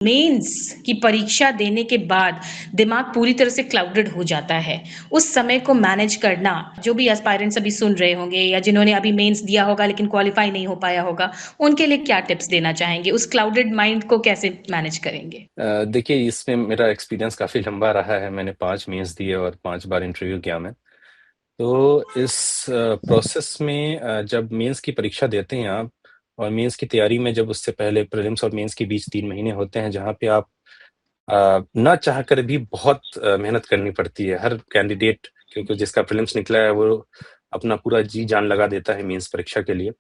Mains की परीक्षा देने के बाद दिमाग पूरी तरह से क्लाउडेड हो जाता है। उस समय को मैनेज करना, जो भी एस्पायरेंट्स अभी सुन रहे होंगे या जिन्होंने अभी मेंस दिया होगा लेकिन क्वालीफाई नहीं हो पाया होगा, उनके लिए क्या टिप्स देना चाहेंगे? उस क्लाउडेड माइंड को कैसे मैनेज करेंगे? देखिए इसमें मेरा एक्सपीरियंस काफ़ी लंबा रहा है। मैंने 5 मेंस दिए और 5 बार इंटरव्यू किया मैं। तो इस प्रोसेस में जब मेंस की परीक्षा देते हैं आप और मेंस की तैयारी में जब उससे पहले प्रीलिम्स और मेंस के बीच 3 महीने होते हैं, जहाँ पे आप ना चाहकर भी बहुत मेहनत करनी पड़ती है। हर कैंडिडेट क्योंकि जिसका प्रीलिम्स निकला है, वो अपना पूरा जी-जान लगा देता है मेंस परीक्षा के लिए।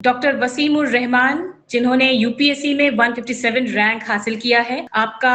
डॉक्टर वसीम उर रहमान, जिन्होंने यूपीएससी में 157 रैंक हासिल किया है, आपका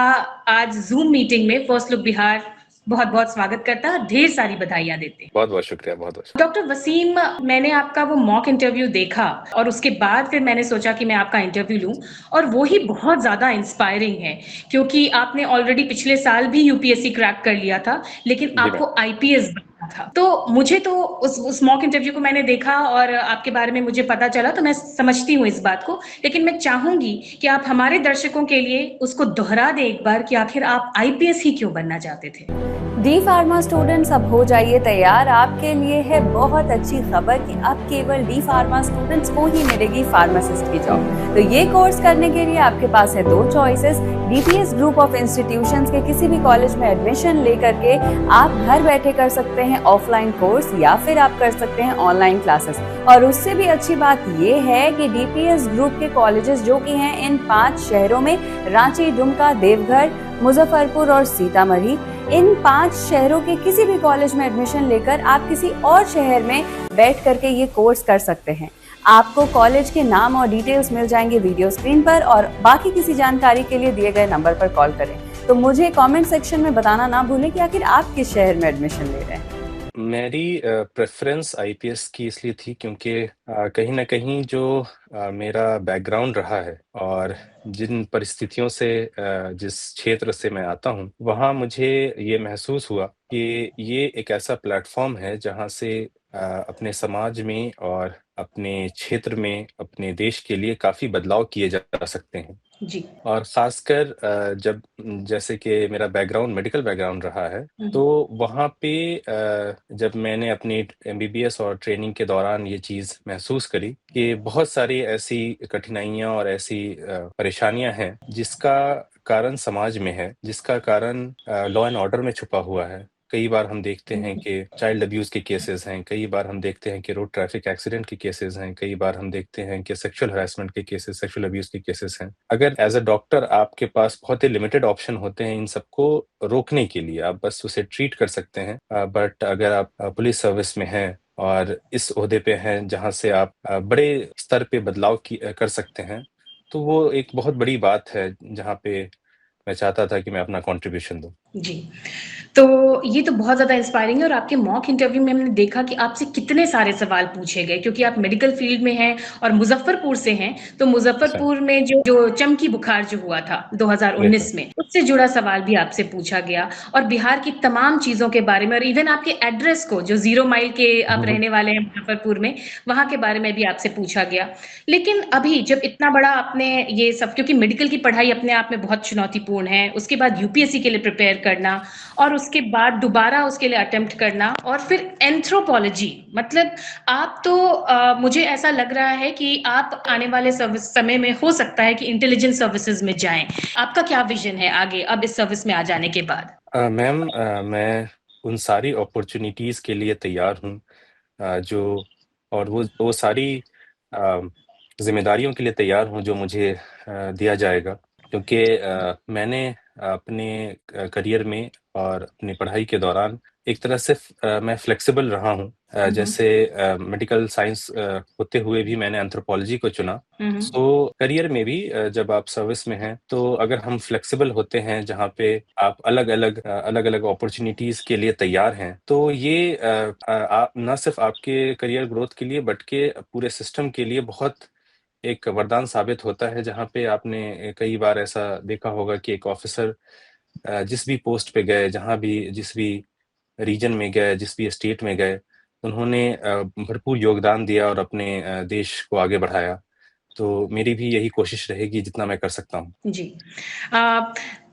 आज ज़ूम मीटिंग में फर्स्ट लुक बिहार बहुत-बहुत स्वागत करता है और ढेर सारी बधाइयाँ देते हैं। बहुत-बहुत शुक्रिया, बहुत-बहुत शुक्रिया। डॉक्टर वसीम, मैंने आपका वो मॉक इंटरव्यू देखा और उसके बाद फिर मैंने सोचा कि मैं आपका इंटरव्यू लूं, और वो ही बहुत ज़्यादा इंस्पायरिंग है, क्योंकि आपने ऑलरेडी पिछले साल भी यूपीएससी क्रैक कर लिया था, लेकिन जी मैम। आपको आईपीएस बनना था। तो मुझे तो उस मॉक इंटरव्यू को मैंने देखा और आपके बारे में मुझे पता चला, तो मैं समझती हूँ इस बात को, लेकिन मैं चाहूंगी कि आप हमारे दर्शकों के लिए उसको दोहरा दें एक बार कि आखिर आप आईपीएस ही क्यों बनना चाहते थे। डी फार्मा स्टूडेंट्स, अब हो जाइए तैयार। आपके लिए है बहुत अच्छी खबर कि अब केवल डी फार्मा स्टूडेंट्स को ही मिलेगी फार्मासिस्ट की जॉब। तो ये कोर्स करने के लिए आपके पास है 2 choices. DPS group of institutions के किसी भी कॉलेज में एडमिशन लेकर के आप घर बैठे कर सकते हैं ऑफलाइन कोर्स, या फिर आप कर सकते हैं ऑनलाइन क्लासेस। और उससे भी अच्छी बात ये है कि डीपीएस ग्रुप के कॉलेजेस जो कि हैं इन 5 शहरों में, रांची, दुमका, देवघर, मुजफ्फरपुर और सीतामढ़ी, इन 5 शहरों के किसी भी कॉलेज में एडमिशन लेकर आप किसी और शहर में बैठ करके ये कोर्स कर सकते हैं। आपको कॉलेज के नाम और डिटेल्स मिल जाएंगे वीडियो स्क्रीन पर, और बाकी किसी जानकारी के लिए दिए गए नंबर पर कॉल करें। तो मुझे कमेंट सेक्शन में बताना ना भूलें कि आखिर आप किस शहर में एडमिशन ले रहे हैं। मेरी प्रेफ़रेंस आईपीएस की इसलिए थी क्योंकि कहीं न कहीं जो मेरा बैकग्राउंड रहा है और जिन परिस्थितियों से जिस क्षेत्र से मैं आता हूँ, वहाँ मुझे ये महसूस हुआ कि ये एक ऐसा प्लेटफ़ॉर्म है जहाँ से अपने समाज में और अपने क्षेत्र में, अपने देश के लिए काफ़ी बदलाव किए जा सकते हैं। जी। और ख़ासकर जब जैसे कि मेरा बैकग्राउंड मेडिकल बैकग्राउंड रहा है, हम्म। तो वहाँ पे जब मैंने अपनी एमबीबीएस और ट्रेनिंग के दौरान ये चीज़ महसूस करी कि बहुत सारी ऐसी कठिनाइयाँ और ऐसी परेशानियाँ हैं, जिसका कारण समाज में है, जिसका कारण लॉ एंड ऑर्डर में छुपा हुआ है। कई बार हम देखते हैं कि चाइल्ड अब्यूज़ के केसेज़ हैं, कई बार हम देखते हैं कि रोड ट्रैफ़िक एक्सीडेंट के केसेज़ हैं, कई बार हम देखते हैं कि सेक्सुअल हैरेसमेंट के केसेज़, सेक्सुअल अब्यूज़ के केसेज़ हैं। अगर एज़ अ डॉक्टर आपके पास बहुत ही लिमिटेड ऑप्शन होते हैं इन सबको रोकने के लिए, आप बस उसे ट्रीट कर सकते हैं। बट अगर आप पुलिस सर्विस में हैं और इस ओहदे पे हैं जहाँ से आप बड़े स्तर पे बदलाव कर सकते हैं, तो वो एक बहुत बड़ी बात है, जहाँ पे मैं चाहता था कि मैं अपना कॉन्ट्रिब्यूशन दूँ। जी। तो ये तो बहुत ज़्यादा इंस्पायरिंग है, और आपके मॉक इंटरव्यू में हमने देखा कि आपसे कितने सारे सवाल पूछे गए, क्योंकि आप मेडिकल फील्ड में हैं और मुज़फ्फरपुर से हैं। तो अच्छा, मुज़फ्फरपुर में जो जो चमकी बुखार जो हुआ था बिल्कुल। 2019 में, उससे जुड़ा सवाल भी आपसे पूछा गया, और बिहार की तमाम चीज़ों के बारे में, और इवन आपके एड्रेस को, जो 0 माइल के आप हुँ, हुँ। रहने वाले हैं मुज़फ्फरपुर में, वहाँ के बारे में भी आपसे पूछा गया। लेकिन अभी जब इतना बड़ा आपने ये सब, क्योंकि मेडिकल की पढ़ाई अपने आप में बहुत चुनौतीपूर्ण है, उसके बाद यूपीएससी के लिए प्रिपेयर करना, और उसके बाद दोबारा उसके लिए अटेम्प्ट करना, और फिर एंथ्रोपोलॉजी, मतलब आप तो मुझे ऐसा लग रहा है कि आप आने वाले सर्विस समय में हो सकता है कि इंटेलिजेंस सर्विसेज में जाएं। आपका क्या विजन है आगे, अब इस सर्विस में आ जाने के बाद? मैम, मैं उन सारी अपॉर्च्युनिटीज़ के लिए तैयार हूँ, जो और वो सारी अ, ज़िम्मेदारियों के लिए तैयार हूँ जो मुझे दिया जाएगा, क्योंकि मैंने अपने करियर में और अपनी पढ़ाई के दौरान एक तरह से मैं फ्लेक्सिबल रहा हूँ। हुँ, हुँ। जैसे मेडिकल साइंस होते हुए भी मैंने एंथ्रोपोलॉजी को चुना। हुँ, हुँ। सो करियर में भी जब आप सर्विस में हैं, तो अगर हम फ्लेक्सिबल होते हैं, जहाँ पे आप अलग-अलग अपॉर्च्युनिटीज़ के लिए तैयार हैं, तो ये आप ना सिर्फ़ आपके करियर ग्रोथ के लिए बट के पूरे सिस्टम के लिए बहुत एक वरदान साबित होता है, जहाँ पे आपने कई बार ऐसा देखा होगा कि एक ऑफ़िसर जिस भी पोस्ट पे गए, जहाँ भी जिस भी रीजन में गए, जिस भी स्टेट में गए, उन्होंने भरपूर योगदान दिया और अपने देश को आगे बढ़ाया। तो मेरी भी यही कोशिश रहेगी जितना मैं कर सकता हूँ। जी। अ,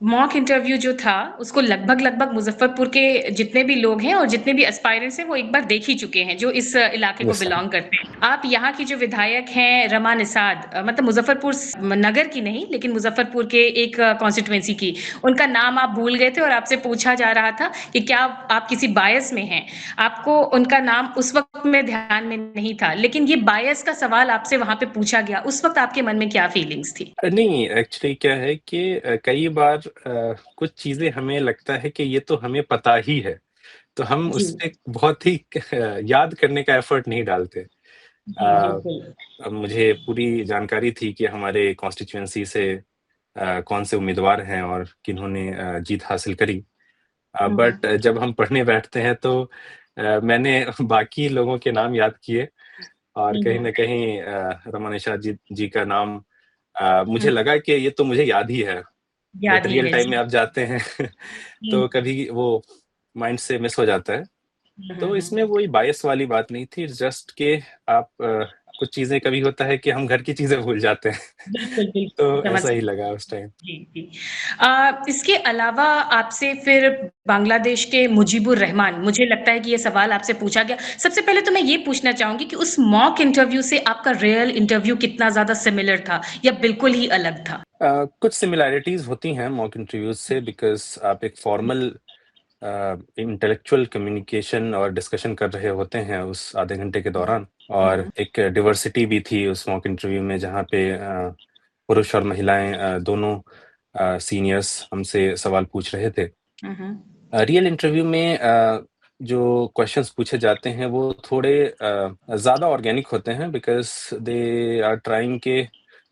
मॉक इंटरव्यू जो था, उसको लगभग-लगभग मुज़फ़्फ़रपुर के जितने भी लोग हैं और जितने भी एस्पायरेंट्स हैं, वो एक बार देख ही चुके हैं, जो इस इलाके को यस सर। बिलॉन्ग करते हैं। आप यहाँ की जो विधायक हैं रमा निषाद, मतलब मुज़फ़्फ़रपुर नगर की नहीं, लेकिन मुज़फ़्फ़रपुर के एक कॉन्स्टिट्यूएंसी की, उनका नाम आप भूल गए थे और आपसे पूछा जा रहा था कि क्या आप किसी बायस में हैं? आपको उनका नाम उस वक़्त में ध्यान में नहीं था, लेकिन ये बायस का सवाल आपसे वहाँ पे पूछा गया, उस वक़्त आपके मन में क्या फीलिंग्स थी? नहीं, एक्चुअली क्या है कि कई बार कुछ चीज़ें हमें लगता है कि ये तो हमें पता ही है, तो हम जी। उसपे बहुत ही याद करने का एफ़र्ट नहीं डालते। जी, अ, बिल्कुल। अब मुझे पूरी जानकारी थी कि हमारे कॉन्स्टिट्यूएंसी से कौन से उम्मीदवार हैं और किन्होंने जीत हासिल करी। हुँ, बट हुँ। जब हम पढ़ने बैठते हैं तो मैंने बाकी लोगों के नाम याद किए और हुँ, कहीं हुँ। न कहीं रमन निषाद जी का नाम मुझे हुँ, लगा कि ये तो मुझे याद ही है। बट याद ही रियल है, टाइम में जी। आप जाते हैं हुँ, तो कभी वो माइंड से मिस हो जाता है। हुँ, हुँ, तो इसमें हुँ। वही बायस वाली बात नहीं थी, जस्ट कि आप कुछ चीज़ें कभी होता है कि हम घर की चीज़ें भूल जाते हैं। बिल्कुल, बिल्कुल, तो समझ ऐसा ही सकती लगा उस टाइम। जी, जी। इसके अलावा आपसे फिर बांग्लादेश के मुजीबुर रहमान, मुझे लगता है कि ये सवाल आपसे पूछा गया। सबसे पहले तो मैं ये पूछना चाहूँगी कि उस मॉक इंटरव्यू से आपका रियल इंटरव्यू कितना ज़्यादा सिमिलर था या बिल्कुल ही अलग था? कुछ सिमिलैरिटीज़ होती हैं मॉक इंटरव्यूज़ से बिकॉज़ आप एक फॉर्मल इंटेलेक्चुअल कम्युनिकेशन और डिस्कशन कर रहे होते हैं उस आधे घंटे के हुँ, दौरान हुँ, और हुँ, एक डाइवर्सिटी भी थी उस मॉक इंटरव्यू में जहाँ पे पुरुष और महिलाएँ दोनों सीनियर्स हमसे सवाल पूछ रहे थे। हुँ, हुँ, रियल इंटरव्यू में जो क्वेश्चंस पूछे जाते हैं वो थोड़े ज़्यादा ऑर्गेनिक होते हैं बिकॉज़ दे आर ट्राइंग के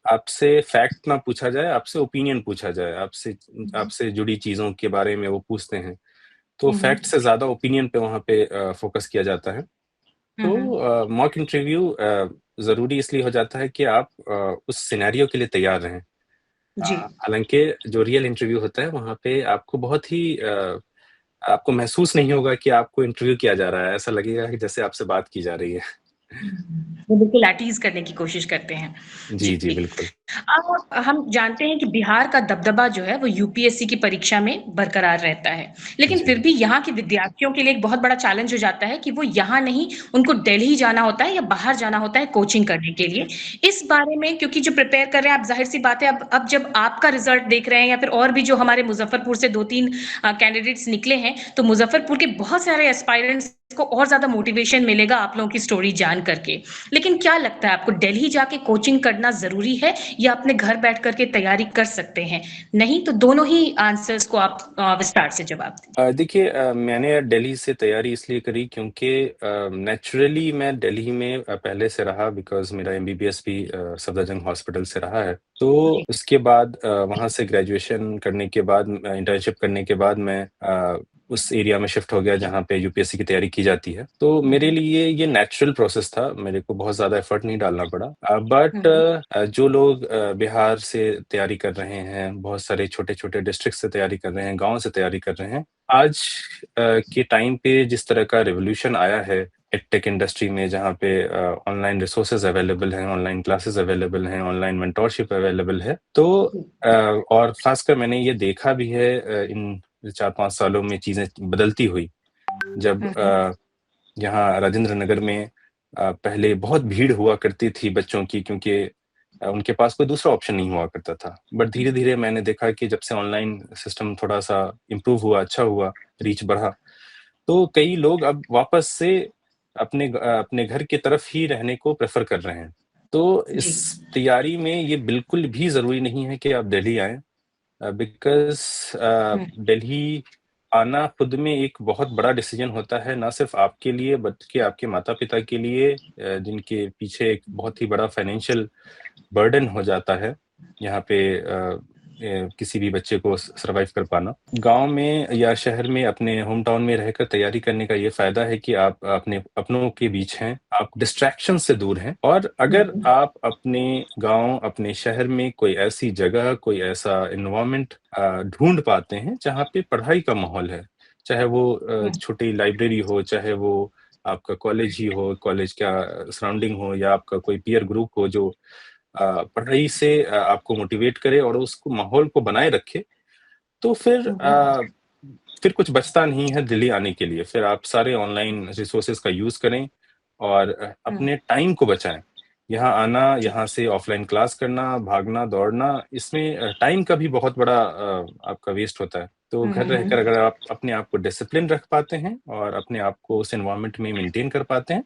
आपसे फैक्ट ना पूछा जाए, आपसे ओपिनियन पूछा जाए, आपसे हुँ, आपसे जुड़ी चीज़ों के बारे में वो पूछते हैं। तो हुँ, फैक्ट से ज़्यादा ओपिनियन पे वहाँ पे फ़ोकस किया जाता है। हुँ, हुँ, तो मॉक इंटरव्यू ज़रूरी इसलिए हो जाता है कि आप उस सिनेरियो के लिए तैयार रहें। जी। हालाँकि जो रियल इंटरव्यू होता है वहाँ पे आपको बहुत ही आपको महसूस नहीं होगा कि आपको इंटरव्यू किया जा रहा है, ऐसा लगेगा कि जैसे आपसे बात की जा रही है। वो बिल्कुल एटीज़ करने की कोशिश करते हैं। जी, जी। जी, बिल्कुल। हम जानते हैं कि बिहार का दबदबा जो है वो यूपीएससी की परीक्षा में बरकरार रहता है। लेकिन जी। फिर भी यहाँ के विद्यार्थियों के लिए एक बहुत बड़ा चैलेंज हो जाता है कि वो यहाँ नहीं, उनको दिल्ली जाना होता है या बाहर जाना होता है कोचिंग करने के लिए। इस बारे में क्योंकि जो प्रिपेयर कर रहे हैं आप ज़ाहिर-सी बात है अब जब आपका रिज़ल्ट देख रहे हैं या फिर और भी जो हमारे मुज़फ्फरपुर से 2-3 कैंडिडेट्स निकले हैं, तो मुज़फ्फरपुर के बहुत सारे एस्पायरेंट्स को और ज़्यादा मोटिवेशन मिलेगा आप लोगों की स्टोरी जान करके। लेकिन क्या लगता है आपको दिल्ली जाके कोचिंग करना ज़रूरी है या अपने घर बैठ कर के तैयारी कर सकते हैं? नहीं तो दोनों ही आंसर्स को आप विस्तार से जवाब दीजिए। देखिए मैंने दिल्ली से तैयारी इसलिए करी क्योंकि नेचुरली मैं दिल्ली में पहले से रहा बिकॉज़ मेरा एमबीबीएस भी सफदरजंग हॉस्पिटल से रहा है। तो जी। उसके बाद वहाँ से ग्रेजुएशन करने के बाद इंटर्नशिप करने के बाद मैं उस एरिया में शिफ्ट हो गया जहाँ पे यूपीएससी की तैयारी की जाती है। तो हुँ, मेरे हुँ। लिए ये नेचुरल प्रोसेस था, मेरे को बहुत ज़्यादा एफर्ट नहीं डालना पड़ा। हुँ, बट हुँ। जो लोग बिहार से तैयारी कर रहे हैं, बहुत सारे छोटे-छोटे डिस्ट्रिक्ट से तैयारी कर रहे हैं, गाँव से तैयारी कर रहे हैं, आज के टाइम पे जिस तरह का रिवॉल्यूशन आया है एडटेक इंडस्ट्री में जहाँ पे ऑनलाइन रिसोर्सेज अवेलेबल हैं, ऑनलाइन क्लासेस अवेलेबल हैं, ऑनलाइन मेंटोरशिप अवेलेबल है। तो जी। और ख़ासकर मैंने ये देखा भी है इन 4-5 सालों में चीज़ें बदलती हुई। जब हुँ, हुँ। यहाँ राजेंद्र नगर में पहले बहुत भीड़ हुआ करती थी बच्चों की क्योंकि उनके पास कोई दूसरा ऑप्शन नहीं हुआ करता था। बट धीरे-धीरे मैंने देखा कि जब से ऑनलाइन सिस्टम थोड़ा-सा इम्प्रूव हुआ, अच्छा हुआ, रीच बढ़ा, तो कई लोग अब वापस से अपने घर की तरफ ही रहने को प्रेफ़र कर रहे हैं। तो इस जी। तैयारी में ये बिल्कुल भी ज़रूरी नहीं है कि आप दिल्ली आएँ बिकॉज़ हुँ, दिल्ली आना खुद में एक बहुत बड़ा डिसीज़न होता है, ना सिर्फ़ आपके लिए बल्कि आपके माता-पिता के लिए जिनके पीछे एक बहुत ही बड़ा फाइनेंशियल बर्डन हो जाता है। यहाँ पे किसी भी बच्चे को सर्वाइव कर पाना। गाँव में या शहर में अपने होम टाउन में रहकर तैयारी करने का ये फ़ायदा है कि आप अपने अपनों के बीच हैं, आप डिस्ट्रैक्शन से दूर हैं और अगर आप अपने गाँव, अपने शहर में कोई ऐसी जगह, कोई ऐसा एनवायरनमेंट ढूँढ पाते हैं, जहाँ पे पढ़ाई का माहौल है। चाहे वो छोटी लाइब्रेरी हो, चाहे वो आपका कॉलेज ही हो, कॉलेज का सराउंडिंग हो या आपका कोई पीयर ग्रुप हो जो पढ़ाई से आपको मोटिवेट करे और उसको माहौल को बनाए रखे, तो फिर कुछ बचता नहीं है दिल्ली आने के लिए। फिर आप सारे ऑनलाइन रिसोर्सेज़ का यूज़ करें और अपने टाइम को बचाएँ। यहाँ आना, यहाँ से ऑफ़लाइन क्लास करना, भागना, दौड़ना, इसमें टाइम का भी बहुत बड़ा आपका वेस्ट होता है। तो घर रहकर अगर आप अपने आप को डिसिप्लिन रख पाते हैं और अपने आप को उस एनवायरनमेंट में मेंटेन कर पाते हैं,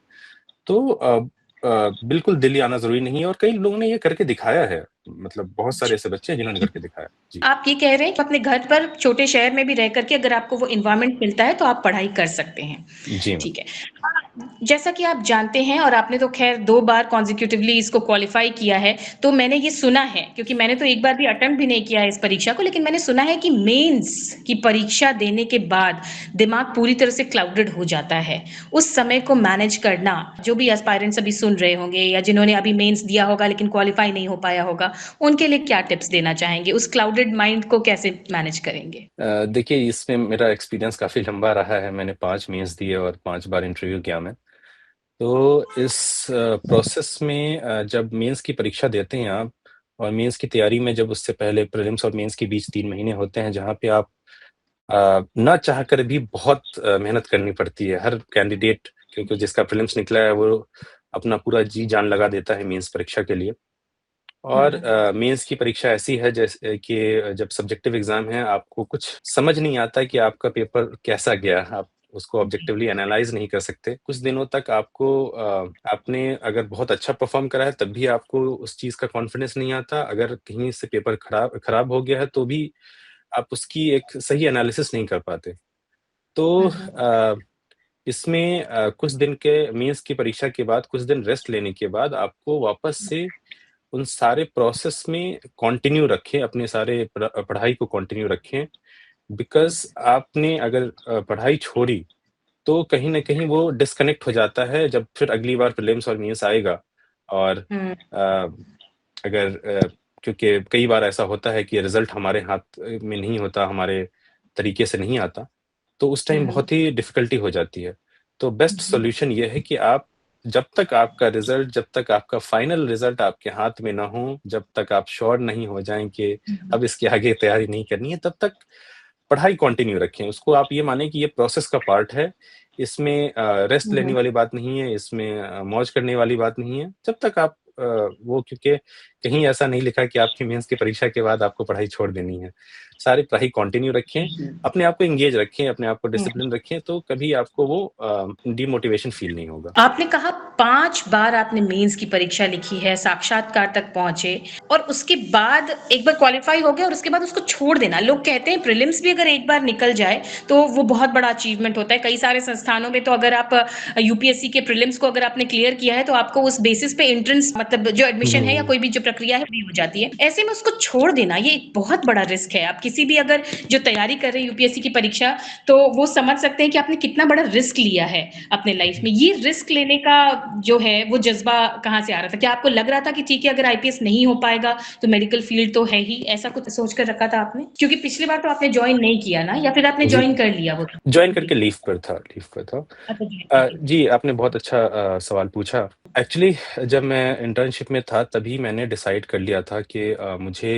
तो बिल्कुल दिल्ली आना ज़रूरी नहीं है और कई लोगों ने ये करके दिखाया है। मतलब बहुत सारे ऐसे बच्चे हैं जिन्होंने करके दिखाया। जी। आप ये कह रहे हैं कि अपने घर पर छोटे शहर में भी रह कर के अगर आपको वो एनवायरनमेंट मिलता है तो आप पढ़ाई कर सकते हैं। जी, मैम। ठीक है। जैसा कि आप जानते हैं और आपने तो ख़ैर 2 बार कॉन्सेक्यूटिवली इसको क्वालीफाई किया है, तो मैंने ये सुना है क्योंकि मैंने तो एक बार भी अटेम्प्ट भी नहीं किया है इस परीक्षा को, लेकिन मैंने सुना है कि मेंस की परीक्षा देने के बाद दिमाग पूरी तरह से क्लाउडेड हो जाता है। उस समय को मैनेज करना, जो भी एस्पायरेंट्स अभी सुन रहे होंगे या जिन्होंने अभी मेंस दिया होगा लेकिन क्वालीफाई नहीं हो पाया होगा, उनके लिए क्या टिप्स देना चाहेंगे? उस क्लाउडेड माइंड को कैसे मैनेज करेंगे? देखिए इसमें मेरा एक्सपीरियंस काफ़ी लंबा रहा है। मैंने 5 मेंस दिए और 5 बार इंटरव्यू किया मैं। तो इस प्रोसेस में जब मेंस की परीक्षा देते हैं आप और मेंस की तैयारी में जब उससे पहले प्रीलिम्स और मेंस के बीच 3 महीने होते हैं जहाँ पे आप ना चाहकर भी बहुत मेहनत करनी पड़ती है। हर कैंडिडेट क्योंकि जिसका प्रीलिम्स निकला है वो अपना पूरा जी-जान लगा देता है मेंस परीक्षा के लिए। और मेंस की परीक्षा ऐसी है जैसे कि जब सब्जेक्टिव एग्ज़ाम है आपको कुछ समझ नहीं आता कि आपका पेपर कैसा गया। आप उसको ऑब्जेक्टिवली एनालाइज़ नहीं कर सकते। कुछ दिनों तक आपको आपने अगर बहुत अच्छा परफ़ॉर्म करा है तब भी आपको उस चीज़ का कॉन्फिडेंस नहीं आता। अगर कहीं से पेपर खराब हो गया है तो भी आप उसकी एक सही एनालिसिस नहीं कर पाते। तो इसमें कुछ दिन के मेंस की परीक्षा के बाद कुछ दिन रेस्ट लेने के बाद आपको वापस से उन सारे प्रोसेस में कंटिन्यू रखें, अपने सारे पढ़ाई को कंटिन्यू रखें। बिकॉज़ आपने अगर पढ़ाई छोड़ी, तो कहीं न कहीं वो डिस्कनेक्ट हो जाता है जब फिर अगली बार प्रीलिम्स और मेंस आएगा और हुँ, अगर क्योंकि कई बार ऐसा होता है कि रिज़ल्ट हमारे हाथ में नहीं होता, हमारे तरीके से नहीं आता, तो उस टाइम हुँ, बहुत ही डिफ़िकल्टी हो जाती है। तो बेस्ट सॉल्यूशन ये है कि आप जब तक आपका फाइनल रिज़ल्ट आपके हाथ में ना हो, जब तक आप श्योर नहीं हो जाएँ कि अब इसके आगे तैयारी नहीं करनी है, तब तक पढ़ाई कंटिन्यू रखें। उसको आप ये मानें कि ये प्रोसेस का पार्ट है। इसमें रेस्ट लेने हुँ। वाली बात नहीं है, इसमें मौज करने वाली बात नहीं है। जब तक आप वो क्योंकि कहीं ऐसा नहीं लिखा कि आपकी मेंस की परीक्षा के बाद आपको पढ़ाई छोड़ देनी है। सारी पढ़ाई कंटिन्यू रखें, अपने आप को एंगेज रखें, अपने आप को हुँ। डिसिप्लिन रखें, तो कभी आपको वो डिमोटिवेशन फ़ील नहीं होगा। आपने कहा 5 बार आपने मेंस की परीक्षा लिखी है, साक्षात्कार तक पहुँचे और उसके बाद एक बार क्वालीफाई हो गए और उसके बाद उसको छोड़ देना। लोग कहते हैं प्रीलिम्स भी अगर एक बार निकल जाए, तो वो बहुत बड़ा अचीवमेंट होता है। कई सारे संस्थानों में तो अगर आप यूपीएससी के प्रीलिम्स को अगर आपने क्लियर किया है, तो आपको उस बेसिस पे एंट्रेंस मतलब जो एडमिशन है या हुँ। कोई भी जो प्रक्रिया है, पूरी हो जाती है। ऐसे में उसको छोड़ देना, ये एक बहुत बड़ा रिस्क है। आप किसी भी अगर जो तैयारी कर रहे हैं यूपीएससी की परीक्षा, तो वो समझ सकते हैं कि आपने कितना बड़ा रिस्क लिया है अपने लाइफ में। ये रिस्क लेने का जो है वो जज़्बा कहाँ से आ रहा था? क्या आपको लग रहा था कि ठीक है अगर आईपीएस नहीं हो पाएगा तो मेडिकल फील्ड तो है ही, ऐसा कुछ सोच कर रखा था आपने? क्योंकि पिछली बार तो आपने जॉइन नहीं किया ना या फिर आपने जी। जॉइन कर लिया वो? जॉइन जी। करके लीव पर था। अच्छा जॉइन करके। जी, आपने बहुत अच्छा सवाल पूछा। एक्चुअली जब मैं इंटर्नशिप में था तभी मैंने डिसाइड कर लिया था कि मुझे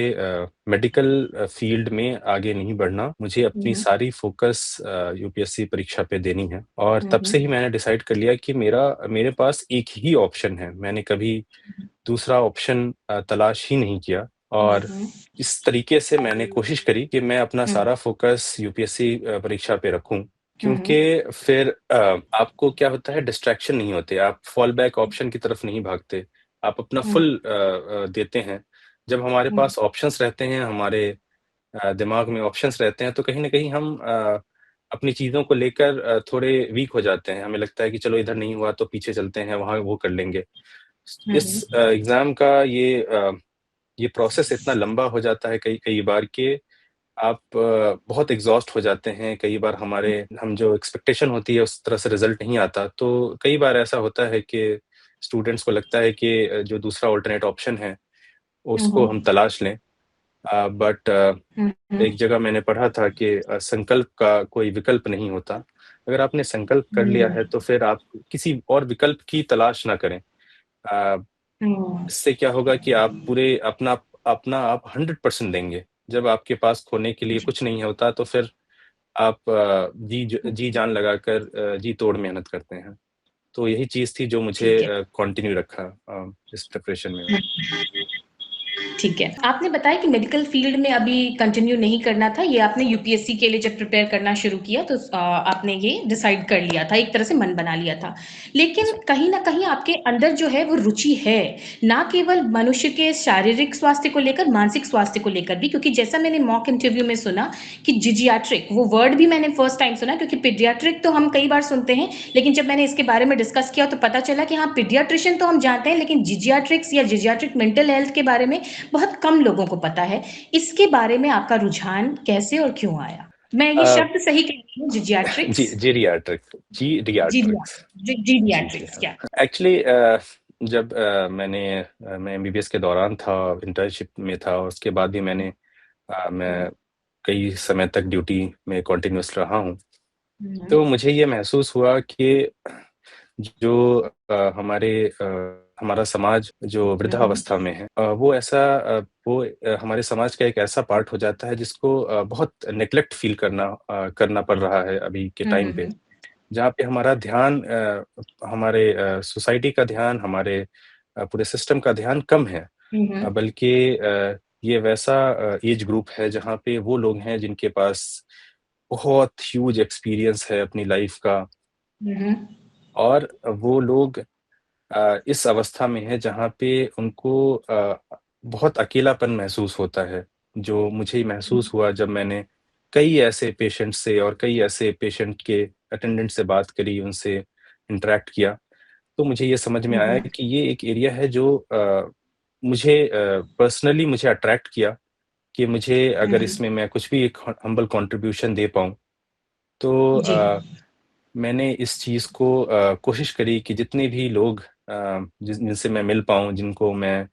मेडिकल फ़ील्ड में आगे नहीं बढ़ना। मुझे हुँ, अपनी हुँ। सारी फ़ोकस यूपीएससी परीक्षा पे देनी है और हुँ, तब हुँ। से ही मैंने डिसाइड कर लिया कि मेरे पास एक ही ऑप्शन है। मैंने कभी दूसरा ऑप्शन तलाश ही नहीं किया हुँ, और हुँ। इस तरीके से मैंने कोशिश करी कि मैं अपना हुँ, सारा फ़ोकस यूपीएससी परीक्षा पे रखूँ। हुँ, क्योंकि हुँ। फिर आपको क्या होता है डिस्ट्रैक्शन नहीं होते, आप फ़ॉल बैक ऑप्शन की तरफ नहीं भागते, आप अपना हुँ, फुल देते हैं। जब हमारे हुँ, पास ऑप्शंस रहते हैं, हमारे दिमाग में ऑप्शंस रहते हैं, तो कहीं न कहीं हम अपनी चीज़ों को लेकर थोड़े वीक हो जाते हैं। हमें लगता है कि चलो इधर नहीं हुआ तो पीछे चलते हैं, वहाँ वो कर लेंगे। हुँ, इस हुँ। एग्ज़ाम का ये ये प्रोसेस इतना लंबा हो जाता है कई बार कि आप बहुत एग्ज़ॉस्ट हो जाते हैं। कई बार हम जो एक्सपेक्टेशन होती है उस तरह से रिज़ल्ट नहीं आता। तो कई बार ऐसा होता है कि स्टूडेंट्स को लगता है कि जो दूसरा अल्टरनेट ऑप्शन है, हुँ, उसको हम हुँ। तलाश लें। बट हुँ, एक हुँ। जगह मैंने पढ़ा था कि संकल्प का कोई विकल्प नहीं होता। अगर आपने संकल्प कर लिया हुँ, है तो फिर आप किसी और विकल्प की तलाश ना करें। अ, हुँ, इससे क्या होगा कि आप पूरे अपना अपना आप 100% देंगे। जब आपके पास खोने के लिए जी, कुछ नहीं होता तो फिर आप जी जान लगाकर जी तोड़ मेहनत करते हैं। तो यही चीज़ थी जो मुझे ठीक है। कंटिन्यू रखा इस प्रिपरेशन में मेरे। ठीक है। आपने बताया कि मेडिकल फ़ील्ड में अभी कंटिन्यू नहीं करना था, ये आपने यूपीएससी के लिए जब प्रिपेयर करना शुरू किया तो आपने ये डिसाइड कर लिया था, एक तरह से मन बना लिया था। लेकिन जी। कहीं न कहीं आपके अंदर जो है वो रुचि है, ना केवल मनुष्य के शारीरिक स्वास्थ्य को लेकर, मानसिक स्वास्थ्य को लेकर भी क्योंकि जैसा मैंने मॉक इंटरव्यू में सुना कि जिजियाट्रिक वो वर्ड भी मैंने फर्स्ट टाइम सुना क्योंकि पीडियाट्रिक तो हम कई बार सुनते हैं, लेकिन जब मैंने इसके बारे में डिस्कस किया तो पता चला कि हाँ, पीडियाट्रिशियन तो हम जानते हैं लेकिन जिजियाट्रिक्स या जिजियाट्रिक मेंटल हेल्थ के बारे में बहुत कम लोगों को पता है। इसके बारे में आपका रुझान कैसे और क्यों आया? मैं ये अ, शब्द सही कह रही हूँ जी, जिजियाट्रिक्स? जीरियाट्रिक्स। जी, जी, जीरियाट्रिक्स हाँ। क्या? एक्चुअली जब मैं एमबीबीएस के दौरान था, इंटर्नशिप में था और उसके बाद भी मैं कई समय तक ड्यूटी में कंटीन्यूअस रहा हूँ। हुँ, हुँ। तो मुझे ये महसूस हुआ कि जो हमारा समाज जो हुँ, हुँ। वृद्धावस्था में है हमारे समाज का एक ऐसा पार्ट हो जाता है जिसको बहुत नेग्लेक्ट फ़ील करना पड़ रहा है अभी के हुँ, टाइम हुँ, पे। हुँ। जहाँ पे हमारा ध्यान हमारे सोसाइटी का ध्यान, हमारे पूरे सिस्टम का ध्यान कम है। हुँ, हुँ। बल्कि ये वैसा एज ग्रुप है जहाँ पे वो लोग हैं जिनके पास बहुत ह्यूज एक्सपीरियंस है अपनी लाइफ़ का हुँ, हुँ। और वो लोग इस अवस्था में हैं जहाँ पे उनको बहुत अकेलापन महसूस होता है। जो मुझे महसूस हुआ जब मैंने कई ऐसे पेशेंट से और कई ऐसे पेशेंट के अटेंडेंट से बात करी, उनसे इंटरैक्ट किया, तो मुझे ये समझ में हुँ, आया हुँ। कि ये एक एरिया है जो पर्सनली मुझे अट्रैक्ट किया कि मुझे हुँ, अगर इसमें हुँ। मैं कुछ भी एक हम्बल कंट्रीब्यूशन दे पाऊँ, तो जी। मैंने इस चीज़ को कोशिश करी कि जितने भी लोग जिनसे मैं मिल पाऊँ, जिनको मैं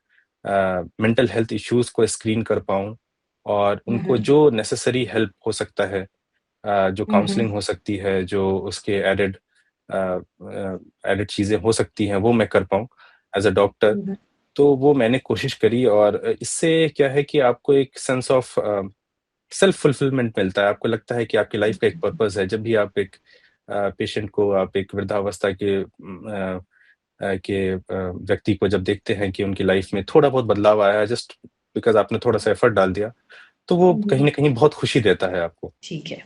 मेंटल हेल्थ इश्यूज़ को स्क्रीन कर पाऊँ और हुँ, उनको हुँ। जो नेसेसरी हेल्प हो सकता है, जो हुँ, काउंसलिंग हो हुँ। सकती है, जो उसके एडेड चीज़ें हो सकती हैं, वो मैं कर पाऊँ एज़ अ डॉक्टर। हुँ, हुँ। तो वो मैंने कोशिश करी और इससे क्या है कि आपको एक सेंस ऑफ सेल्फ फुलफिलमेंट मिलता है। आपको लगता है कि आपकी लाइफ़ का एक पर्पस है। जब भी आप एक पेशेंट को आप एक वृद्धावस्था के व्यक्ति को जब देखते हैं कि उनकी लाइफ़ में थोड़ा बहुत बदलाव आया है जस्ट बिकॉज़ आपने थोड़ा-सा एफर्ट डाल दिया, तो वो हुँ, कहीं हुँ। न कहीं बहुत खुशी देता है आपको। ठीक है।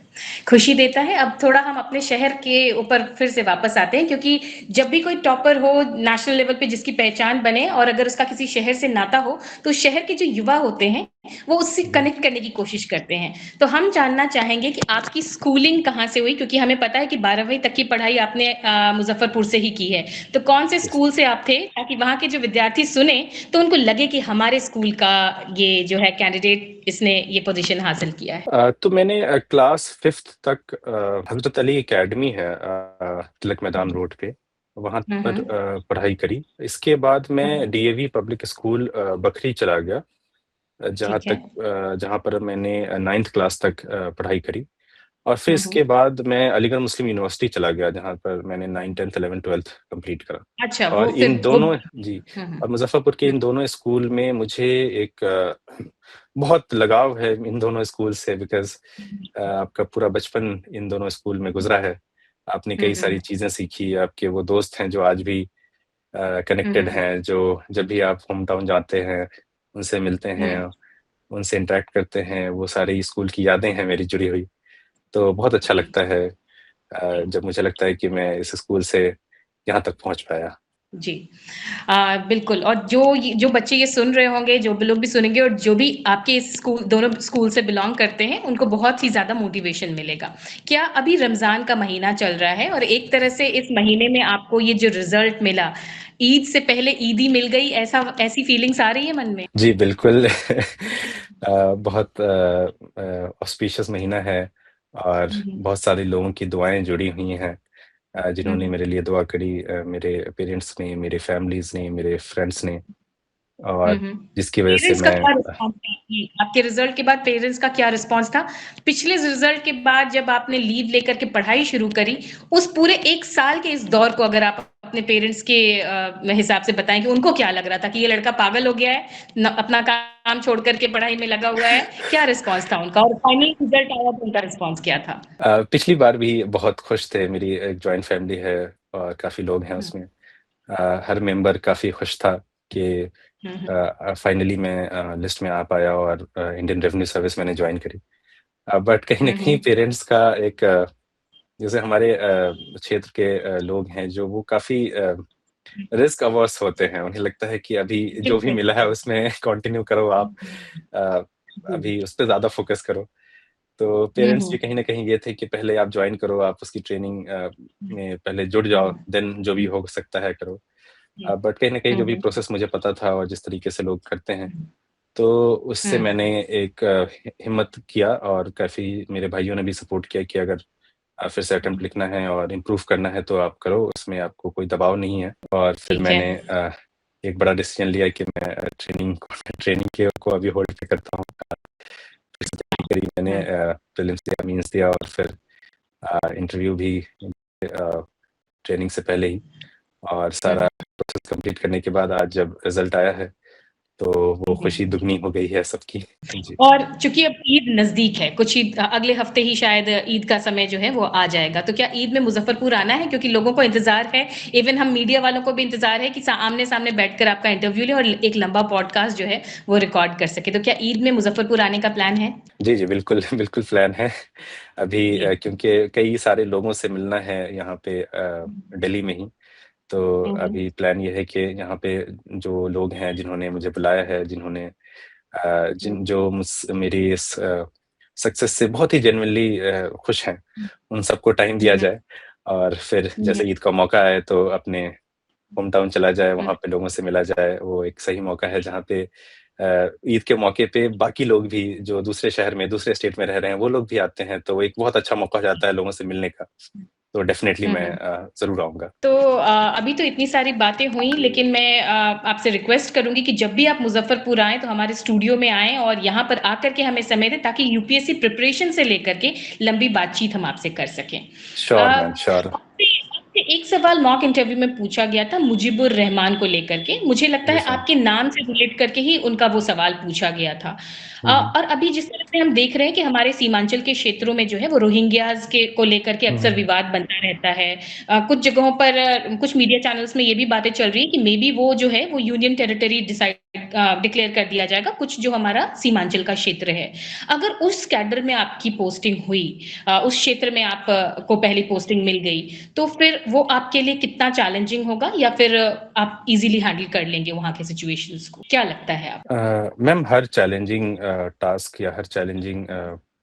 खुशी देता है, अब थोड़ा हम अपने शहर के ऊपर फिर से वापस आते हैं क्योंकि जब भी कोई टॉपर हो नेशनल लेवल पे जिसकी पहचान बने और अगर उसका किसी शहर से नाता हो, तो शहर के जो युवा होते हैं, वो उससे जी। कनेक्ट करने की कोशिश करते हैं। तो हम जानना चाहेंगे कि आपकी स्कूलिंग कहाँ से हुई? क्योंकि हमें पता है कि 12वीं तक की पढ़ाई आपने मुज़फ्फरपुर से ही की है। तो कौन से यस। स्कूल से आप थे ताकि वहाँ के जो विद्यार्थी सुने, तो उनको लगे कि हमारे स्कूल का ये जो है कैंडिडेट इसने ये पोज़ीशन हासिल किया है? तो मैंने क्लास 5th तक हज़रत अली एकेडमी है तिलक मैदान रोड पे, वहाँ हुँ, पर हुँ। पढ़ाई करी। इसके बाद हुँ, मैं हुँ। डीएवी पब्लिक स्कूल बखरी चला गया ठीक है। जहाँ पर मैंने 9th क्लास तक पढ़ाई करी और फिर हुँ, इसके हुँ। बाद मैं अलीगढ़ मुस्लिम यूनिवर्सिटी चला गया, जहाँ पर मैंने 9, 10th, 11th, 12th कंप्लीट करा। अच्छा वो और फिर इन वो दोनों जी, हुँ, हुँ, और मुज़फ्फरपुर के हुँ, इन दोनों स्कूल में मुझे एक बहुत लगाव है इन दोनों स्कूल से बिकॉज़ आपका पूरा बचपन इन दोनों स्कूल में गुज़रा है। आपने हुँ, कई हुँ, सारी चीज़ें सीखी, आपके वो दोस्त हैं जो आज भी हुँ, कनेक्टेड हुँ, हैं, जो जब भी आप होम टाउन जाते हैं, उनसे मिलते हुँ, हैं, उनसे इंटरैक्ट करते हैं, वो सारी स्कूल की यादें हैं मेरी जुड़ी हुई। तो बहुत अच्छा जी, लगता है जब मुझे लगता है कि मैं इस स्कूल से यहाँ तक पहुँच पाया। जी। बिल्कुल और जो बच्चे ये सुन रहे होंगे, जो भी लोग भी सुनेंगे और जो भी आपके इस स्कूल दोनों स्कूल से बिलॉन्ग करते हैं, उनको बहुत ही ज़्यादा मोटिवेशन मिलेगा। क्या अभी रमज़ान का महीना चल रहा है और एक तरह से इस महीने में आपको ये जो रिज़ल्ट मिला, ईद से पहले ईदी मिल गई, ऐसी फीलिंग्स आ रही है मन में? जी, बिल्कुल। बहुत ऑस्पिशियस महीना है और हुँ, हुँ। बहुत सारे लोगों की दुआएँ जुड़ी हुई हैं, हुँ, जिन्होंने हुँ। मेरे लिए दुआ करी, मेरे पेरेंट्स ने, मेरे फैमिलीज़ ने, मेरे फ्रेंड्स ने, हुँ, और हुँ। जिसकी वजह से पेरेंट्स का मैं क्या रिस्पॉन्स था? जी, आपके रिज़ल्ट के बाद पेरेंट्स का क्या रिस्पॉन्स था? पिछले रिज़ल्ट के बाद जब आपने लीव लेकर के पढ़ाई शुरू करी, उस पूरे 1 साल के इस दौर को अगर आप अपने पेरेंट्स के हिसाब से बताएँ कि उनको क्या लग रहा था कि ये लड़का पागल हो गया है, अपना काम छोड़ कर के पढ़ाई में लगा हुआ है? क्या रिस्पॉन्स था उनका और फाइनली रिज़ल्ट आया तो उनका रिस्पॉन्स क्या था? पिछली बार भी बहुत खुश थे। मेरी एक जॉइंट फैमिली है और काफ़ी लोग हैं हुँ, उसमें। हर मेंबर काफ़ी खुश था कि हुँ, हुँ, फाइनली मैं लिस्ट में आ पाया और इंडियन रेवेन्यू सर्विस मैंने जॉइन करी। बट कहीं न हुँ, कहीं हुँ। पेरेंट्स का एक जैसे हमारे क्षेत्र के लोग हैं जो वो काफ़ी रिस्क अवर्स होते हैं। उन्हें लगता है कि अभी जो भी बिल्कुल। मिला है उसमें कंटिन्यू करो आप, अ, जी। अभी उस पे ज़्यादा फ़ोकस करो। तो हुँ, पेरेंट्स भी हुँ। कहीं न कहीं ये थे कि पहले आप जॉइन करो, आप उसकी ट्रेनिंग हुँ, में पहले जुड़ हुँ, जाओ, हुँ, देन जो भी हो सकता है करो। हुँ, बट कहीं न कहीं हुँ, जो भी हुँ, प्रोसेस मुझे पता था और जिस तरीके से लोग करते हैं, हुँ, तो उससे हुँ, मैंने एक हिम्मत किया और काफ़ी मेरे भाइयों ने भी सपोर्ट किया कि अगर फिर से हुँ, अटेम्प्ट लिखना है और इम्प्रूव करना है तो आप करो, उसमें आपको कोई दबाव नहीं है। और फिर ठीक है। मैंने एक बड़ा डिसीज़न लिया कि मैं ट्रेनिंग को अभी होल्ड पे करता हूँ। फिर से तैयारी करी मैंने, हुँ, प्रीलिम्स दिया, मेंस दिया और फिर इंटरव्यू भी ट्रेनिंग से पहले ही, और हुँ, सारा प्रोसेस कंप्लीट करने के बाद आज जब रिज़ल्ट आया है, तो वो जी। खुशी दुगनी हो गई है सबकी। जी। और चूँकि अब ईद नज़दीक है, कुछ ही अगले हफ्ते ही शायद ईद का समय जो है वो आ जाएगा। तो क्या ईद में मुज़फ्फरपुर आना है? क्योंकि लोगों को इंतज़ार है, इवन हम मीडिया वालों को भी इंतज़ार है कि आमने-सामने बैठकर आपका इंटरव्यू लें और एक लंबा पॉडकास्ट जो है वो रिकॉर्ड कर सकें। तो क्या ईद में मुज़फ्फरपुर आने का प्लान है? जी, जी, बिल्कुल, बिल्कुल प्लान है। अभी जी। क्योंकि कई सारे लोगों से मिलना है यहाँ पे दिल्ली में ही, तो हुँ, हुँ। अभी प्लान ये है कि यहाँ पे जो लोग हैं जिन्होंने मुझे बुलाया है, जिन्होंने अ, हुँ, जिन जो मेरी इस सक्सेस से बहुत ही जेनुइनली खुश हैं, हुँ, उन सबको टाइम हुँ, दिया हुँ, जाए और फिर हुँ, हुँ, जैसे ईद का मौका आए तो अपने होम टाउन चला जाए, हुँ, वहाँ पे लोगों से मिला जाए। वो एक सही मौका है जहाँ पे ईद के मौके पे बाकी लोग भी जो दूसरे शहर में, दूसरे स्टेट में रह रहे हैं, वो लोग भी आते हैं, तो वो एक बहुत अच्छा मौका हो जाता है लोगों से मिलने का। तो डेफ़िनेटली हुँ, मैं हुँ। ज़रूर आऊँगा। तो अभी तो इतनी सारी बातें हुई लेकिन मैं आपसे रिक्वेस्ट करूँगी कि जब भी आप मुज़फ्फरपुर आएँ तो हमारे स्टूडियो में आएँ और यहाँ पर आकर के हमें समय दें ताकि यूपीएससी प्रिपरेशन से लेकर के लंबी बातचीत हम आपसे कर सकें। Sure ma'am, sure. आपसे आपसे एक सवाल मॉक इंटरव्यू में पूछा गया था मुजीबुर रहमान को लेकर के। मुझे लगता है यस मैम। आपके नाम से रिलेट करके ही उनका वो सवाल पूछा गया था। हुँ, हुँ। और अभी जिस तरह से हम देख रहे हैं कि हमारे सीमांचल के क्षेत्रों में जो है वो रोहिंग्याज़ के को लेकर के हुँ, अक्सर हुँ। विवाद बनता रहता है। कुछ जगहों पर कुछ मीडिया चैनल्स में ये भी बातें चल रही है कि मे बी वो जो है वो यूनियन टेरिटरी डिक्लेयर कर दिया जाएगा, कुछ जो हमारा सीमांचल का क्षेत्र है। अगर उस कैडर में आपकी पोस्टिंग हुई, उस क्षेत्र में आप को पहली पोस्टिंग मिल गई, तो फिर वो आपके लिए कितना चैलेंजिंग होगा या फिर आप ईज़िली हैंडल कर लेंगे वहाँ के सिचुएशंस को? क्या लगता है आपको? मैम, हर चैलेंजिंग टास्क या हर चैलेंजिंग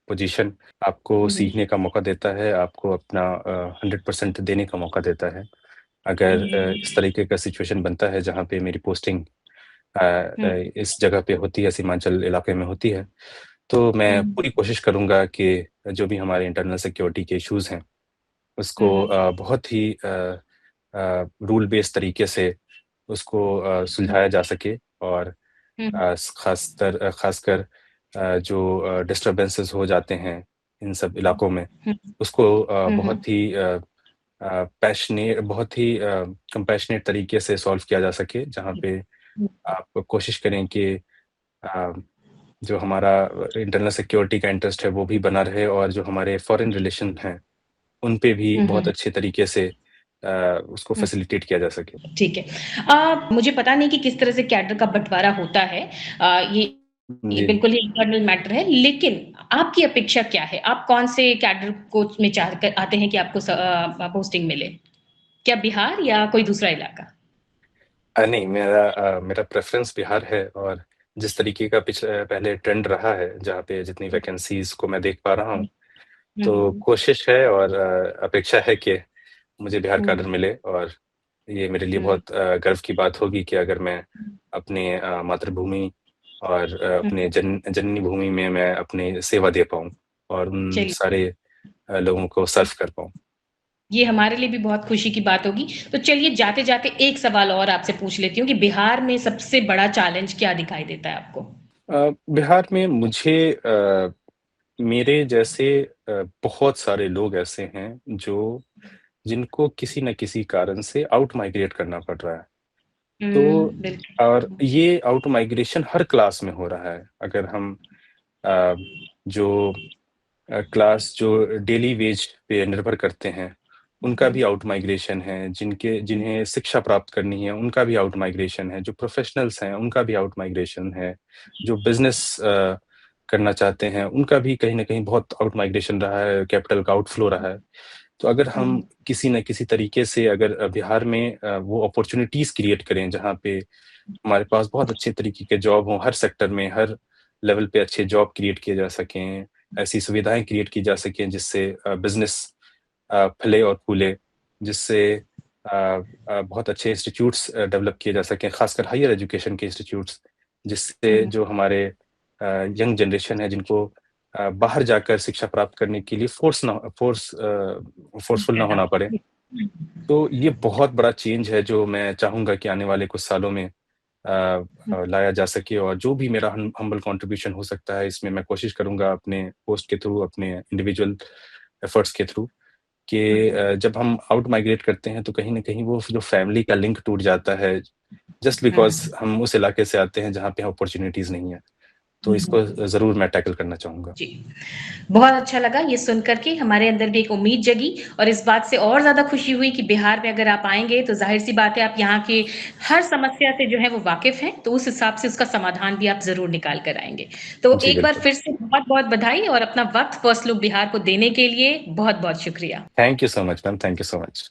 पोज़ीशन आपको हुँ, हुँ। सीखने का मौका देता है, आपको अपना 100% देने का मौका देता है। हुँ, अगर हुँ। इस तरीके का सिचुएशन बनता है जहाँ पे मेरी पोस्टिंग हुँ, इस जगह पे होती है, सीमांचल इलाके में होती है, तो हुँ, मैं हुँ। पूरी कोशिश करूँगा कि जो भी हमारे इंटरनल सिक्योरिटी के इश्यूज़ हैं, हुँ, उसको हुँ। बहुत ही रूल बेस्ड तरीके से उसको सुलझाया जा सके, और हुँ, हुँ। ख़ासकर जो डिस्टर्बेंसेस हो जाते हैं इन सब इलाकों में, हुँ, उसको हुँ, हुँ। बहुत ही बहुत ही कंपैशनेट तरीके से सॉल्व किया जा सके, जहाँ पे हुँ, आप कोशिश करें कि अ, जो हमारा इंटरनल सिक्योरिटी का इंटरेस्ट है, वो भी बना रहे, और जो हमारे फॉरेन रिलेशन हैं, उन पे भी हुँ, बहुत हुँ, अच्छे तरीके से उसको हुँ। फैसिलिटेट किया जा सके। ठीक है। मुझे पता नहीं कि किस तरह से कैडर का बँटवारा होता है। ये जी। बिल्कुल ही इंटरनल मैटर है, लेकिन आपकी अपेक्षा क्या है? आप कौन से कैडर को में चाह कर आते हैं कि आपको पोस्टिंग मिले? क्या बिहार या कोई दूसरा इलाका? नहीं, मेरा प्रेफ़रेंस बिहार है, और जिस तरीके का पहले ट्रेंड रहा है, जहाँ पे जितनी वैकेंसीज़ को मैं देख पा रहा हुँ, हूँ, हुँ, तो हुँ, कोशिश है और अपेक्षा है कि मुझे बिहार हुँ, कैडर मिले, और ये मेरे लिए हुँ। बहुत गर्व की बात होगी कि अगर मैं अपने मातृभूमि और हुँ। अपने जननी भूमि में मैं अपनी सेवा दे पाऊँ और उन चलिए, सारे लोगों को सर्व कर पाऊँ। ये हमारे लिए भी बहुत खुशी की बात होगी। तो चलिए जाते-जाते एक सवाल और आपसे पूछ लेती हूँ कि बिहार में सबसे बड़ा चैलेंज क्या दिखाई देता है आपको? बिहार में मुझे मेरे जैसे बहुत सारे लोग ऐसे हैं जो जिनको किसी न किसी कारण से आउट माइग्रेट करना पड़ रहा है। तो और बिल्कुल। ये आउट माइग्रेशन हर क्लास में हो रहा है। अगर हम अ, जो क्लास जो डेली वेज पे निर्भर करते हैं, उनका भी आउट माइग्रेशन है। जिन्हें शिक्षा प्राप्त करनी है, उनका भी आउट माइग्रेशन है। जो प्रोफ़ेशनल्स हैं, उनका भी आउट माइग्रेशन है। जो बिज़नेस करना चाहते हैं, उनका भी कहीं न कहीं बहुत आउट माइग्रेशन रहा है, कैपिटल का आउटफ्लो रहा है। तो अगर हम हुँ, किसी न किसी तरीके से अगर बिहार में वो अपॉर्च्युनिटीज़ क्रिएट करें, जहाँ पे हमारे पास बहुत अच्छे तरीके के जॉब हों, हर सेक्टर में, हर लेवल पे अच्छे जॉब क्रिएट किए जा सकें, ऐसी सुविधाएँ क्रिएट की जा सकें जिससे बिज़नेस फले और फूले, जिससे अ बहुत अच्छे इंस्टीट्यूट्स डेवलप किए जा सकें, खासकर हायर एजुकेशन के इंस्टीट्यूट्स, जिससे हुँ, जो हमारे यंग जनरेशन है जिनको बाहर जाकर शिक्षा प्राप्त करने के लिए फ़ोर्सफुल ना होना पड़े। तो ये बहुत बड़ा चेंज है जो मैं चाहूँगा कि आने वाले कुछ सालों में लाया जा सके और जो भी मेरा हम्बल कंट्रीब्यूशन हो सकता है इसमें मैं कोशिश करूँगा अपने पोस्ट के थ्रू, अपने इंडिविजुअल एफर्ट्स के थ्रू कि जब हम आउट माइग्रेट करते हैं तो कहीं न कहीं वो जो फैमिली का लिंक टूट जाता है, जस्ट बिकॉज़ हुँ। हम उस इलाके से आते हैं जहाँ पे अपॉर्च्युनिटीज़ नहीं है। तो इसको ज़रूर मैं टैकल करना चाहूँगा। जी, बहुत अच्छा लगा ये सुन कर के हमारे अंदर भी एक उम्मीद जगी और इस बात से और ज़्यादा खुशी हुई कि बिहार में अगर आप आएँगे तो ज़ाहिर-सी बात है आप यहाँ के हर समस्या से जो है वो वाकिफ़ हैं, तो उस हिसाब से उसका समाधान भी आप ज़रूर निकाल कर आएँगे। तो जी, एक बार बिल्कुल। फिर से बहुत-बहुत बधाई और अपना वक़्त फर्स्ट लुक बिहार को देने के लिए बहुत-बहुत शुक्रिया। Thank you so much ma'am, thank you so much.